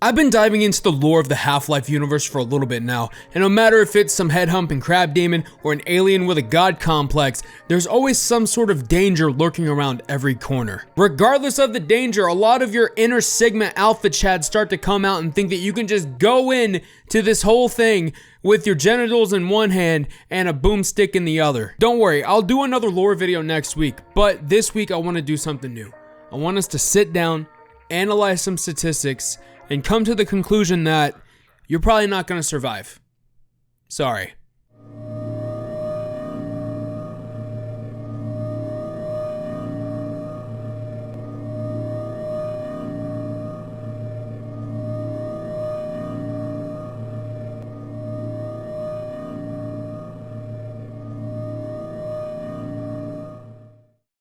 I've been diving into the lore of the Half-Life universe for a little bit now, and no matter if it's some head-humping crab demon or an alien with a god complex, there's always some sort of danger lurking around every corner. Regardless of the danger, a lot of your inner Sigma Alpha chads start to come out and think that you can just go in to this whole thing with your genitals in one hand and a boomstick in the other. Don't worry, I'll do another lore video next week, but this week I want to do something new. I want us to sit down, analyze some statistics, and come to the conclusion that you're probably not going to survive. Sorry.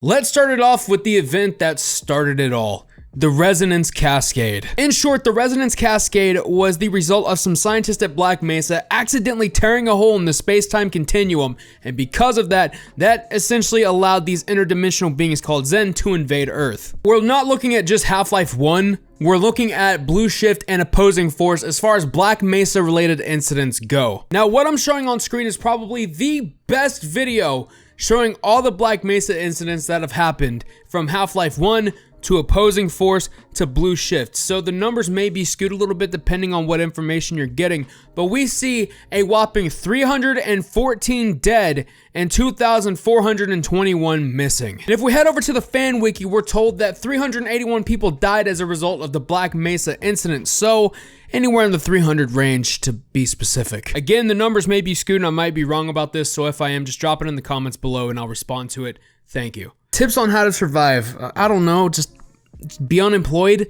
Let's start it off with the event that started it all. The Resonance Cascade. In short, the Resonance Cascade was the result of some scientists at Black Mesa accidentally tearing a hole in the space-time continuum, and because of that, that essentially allowed these interdimensional beings called Zen to invade Earth. We're not looking at just Half-Life 1, we're looking at Blue Shift and Opposing Force as far as Black Mesa related incidents go. Now, what I'm showing on screen is probably the best video showing all the Black Mesa incidents that have happened from Half-Life 1 to Opposing Force to Blue Shift. So the numbers may be skewed a little bit depending on what information you're getting, but we see a whopping 314 dead and 2,421 missing. And if we head over to the fan wiki, we're told that 381 people died as a result of the Black Mesa incident. So anywhere in the 300 range to be specific. Again, the numbers may be skewed and I might be wrong about this, so if I am, just drop it in the comments below and I'll respond to it. Thank you. Tips on how to survive. I don't know, just be unemployed.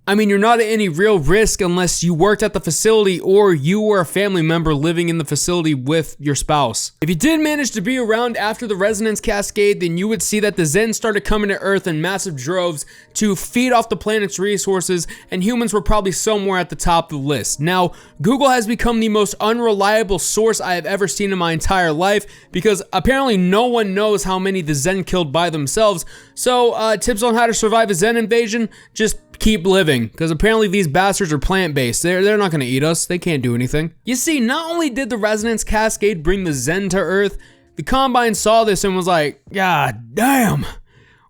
I mean, you're not at any real risk unless you worked at the facility or you were a family member living in the facility with your spouse. If you did manage to be around after the Resonance Cascade, then you would see that the Zen started coming to Earth in massive droves to feed off the planet's resources, and humans were probably somewhere at the top of the list. Now, Google has become the most unreliable source I have ever seen in my entire life because apparently no one knows how many the Zen killed by themselves. So, tips on how to survive a Zen invasion, just keep living, because apparently these bastards are plant-based. They're not going to eat us. They can't do anything. You see, not only did the Resonance Cascade bring the Zen to Earth, the Combine saw this and was like, God damn,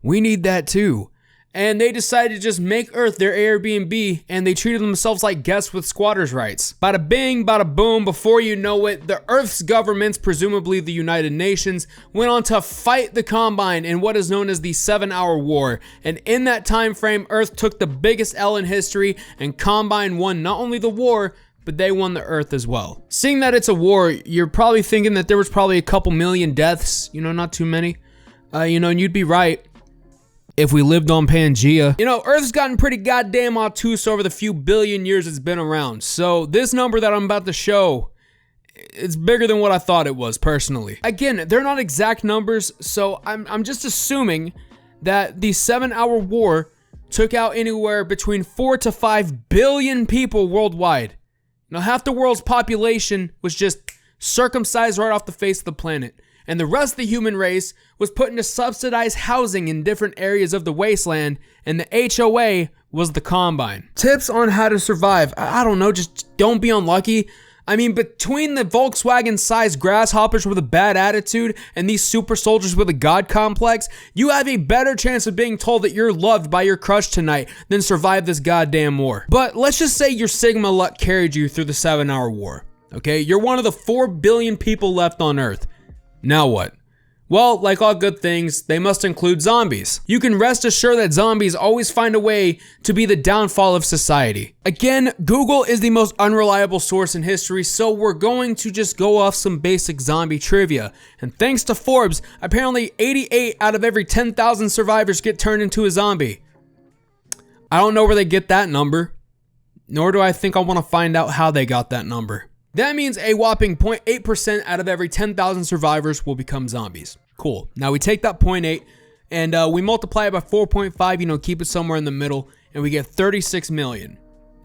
we need that too. And they decided to just make Earth their Airbnb, and they treated themselves like guests with squatters' rights. Bada bing, bada boom, before you know it, the Earth's governments, presumably the United Nations, went on to fight the Combine in what is known as the 7-Hour War. And in that time frame, Earth took the biggest L in history, and Combine won not only the war, but they won the Earth as well. Seeing that it's a war, you're probably thinking that there was probably a couple million deaths, not too many. And you'd be right. If we lived on Pangea. Earth's gotten pretty goddamn obtuse over the few billion years it's been around. So this number that I'm about to show, it's bigger than what I thought it was, personally. Again, they're not exact numbers, so I'm just assuming that the 7-Hour War took out anywhere between 4 to 5 billion people worldwide. Now, half the world's population was just circumcised right off the face of the planet. And the rest of the human race was put into subsidized housing in different areas of the wasteland, and the HOA was the Combine. Tips on how to survive. I don't know, just don't be unlucky. I mean, between the Volkswagen-sized grasshoppers with a bad attitude and these super soldiers with a god complex, you have a better chance of being told that you're loved by your crush tonight than survive this goddamn war. But let's just say your Sigma luck carried you through the 7-Hour War, okay? You're one of the 4 billion people left on Earth. Now what? Well, like all good things, they must include zombies. You can rest assured that zombies always find a way to be the downfall of society. Again, Google is the most unreliable source in history, so we're going to just go off some basic zombie trivia. And thanks to Forbes, apparently 88 out of every 10,000 survivors get turned into a zombie. I don't know where they get that number, nor do I think I want to find out how they got that number. That means a whopping 0.8% out of every 10,000 survivors will become zombies. Cool. Now we take that 0.8 and we multiply it by 4.5, keep it somewhere in the middle, and we get 36 million.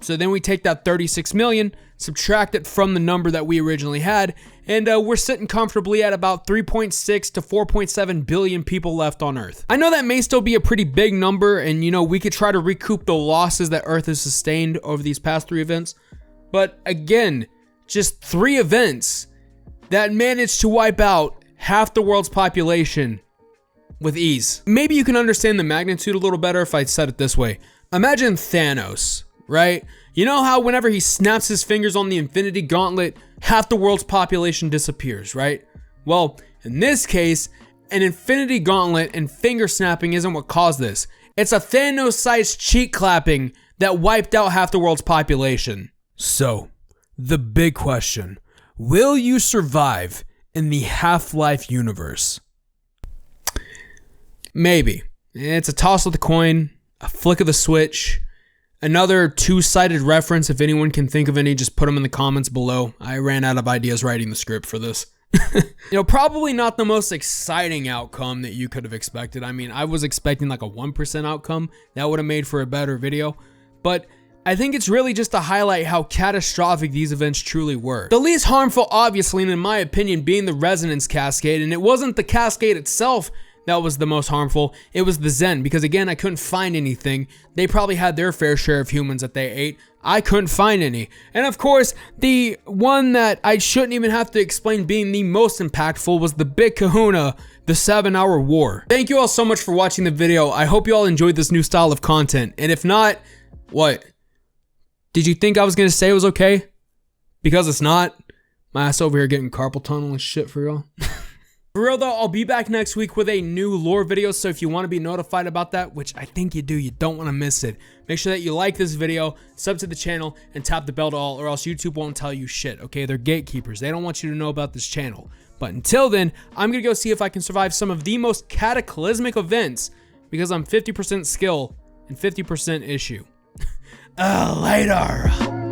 So then we take that 36 million, subtract it from the number that we originally had, and we're sitting comfortably at about 3.6 to 4.7 billion people left on Earth. I know that may still be a pretty big number, and you know, we could try to recoup the losses that Earth has sustained over these past 3 events. But again, just 3 events that managed to wipe out half the world's population with ease. Maybe you can understand the magnitude a little better if I said it this way. Imagine Thanos, right? You know how whenever he snaps his fingers on the Infinity Gauntlet, half the world's population disappears, right? Well, in this case, an Infinity Gauntlet and finger snapping isn't what caused this. It's a Thanos-sized cheek clapping that wiped out half the world's population. So, the big question, will you survive in the Half-Life universe? Maybe. It's a toss of the coin, a flick of the switch, another 2-sided reference. If anyone can think of any, just put them in the comments below. I ran out of ideas writing the script for this. Probably not the most exciting outcome that you could have expected. I mean, I was expecting like a 1% outcome. That would have made for a better video. But I think it's really just to highlight how catastrophic these events truly were. The least harmful, obviously, and in my opinion, being the resonance cascade. And it wasn't the cascade itself that was the most harmful. It was the Zen, because again, I couldn't find anything. They probably had their fair share of humans that they ate. I couldn't find any. And of course, the one that I shouldn't even have to explain being the most impactful was the big kahuna, the 7-hour war. Thank you all so much for watching the video. I hope you all enjoyed this new style of content. And if not, what? Did you think I was gonna say it was okay? Because it's not. My ass over here getting carpal tunnel and shit for y'all. For real though, I'll be back next week with a new lore video, so if you want to be notified about that, which I think you do, you don't want to miss it, make sure that you like this video, sub to the channel, and tap the bell to all, or else YouTube won't tell you shit, okay? They're gatekeepers. They don't want you to know about this channel. But until then, I'm going to go see if I can survive some of the most cataclysmic events, because I'm 50% skill and 50% issue. Later!